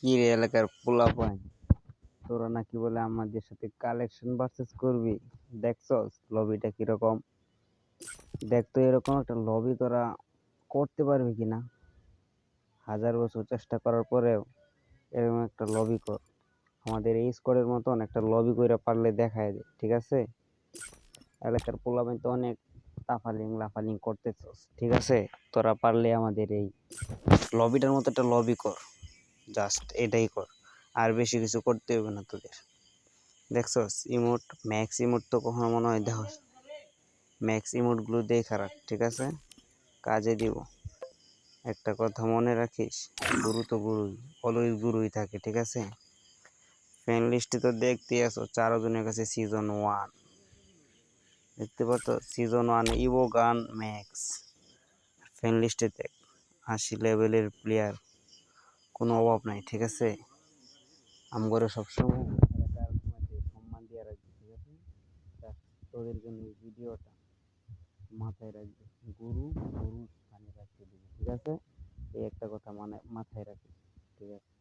কি রে এলাকার পোলাপাইন, তোরা নাকি বলে আমাদের সাথে কালেকশন ভার্সেস করবি? দেখছস লবিটা কিরকম? দেখ তো এরকম একটা লবি তোরা করতে পারবি কিনা। হাজার বছর চেষ্টা করার পরেও এরকম একটা লবি কর। আমাদের এই স্কোয়াডের মতন একটা লবি কইরা পারলে দেখায় দে, ঠিক আছে? এলাকার পোলাপাইন তো অনেক তাফালিং লাফালিং করতেছস, ঠিক আছে? তোরা পারলে আমাদের এই লবিটার মতো একটা লবি কর, জাস্ট এটাই কর। আর বেশি কিছু করতে হবে না তোদের। দেখছস ইমোট, ম্যাক্স ইমোট তো কখনো মনে হয় দেখো, ম্যাক্স ইমোটগুলো দেখা রাখ, ঠিক আছে? কাজে দিব। একটা কথা মনে রাখিস, গুরু তো গুরুই, অলওয়েজ গুরুই থাকে, ঠিক আছে? ফ্রেন্ড লিস্টে তো দেখতেই আছো 4 জনের কাছে সিজন 1, দেখতে পাচ্ছ season 1 evo gun max. Friend লিস্টে দেখ 80 লেভেলের প্লেয়ার, কোনো অভাব নাই, ঠিক আছে? আমগরে সবসময় এলাকার মধ্যে সম্মান দিয়ে রাখবি, ঠিক আছে? তোদের জন্য এই ভিডিওটা মাথায় রাখবি, গুরু গুরুর স্থানে রাখতে দিবি, ঠিক আছে? এই একটা কথা মানে মাথায় রাখিস, ঠিক আছে?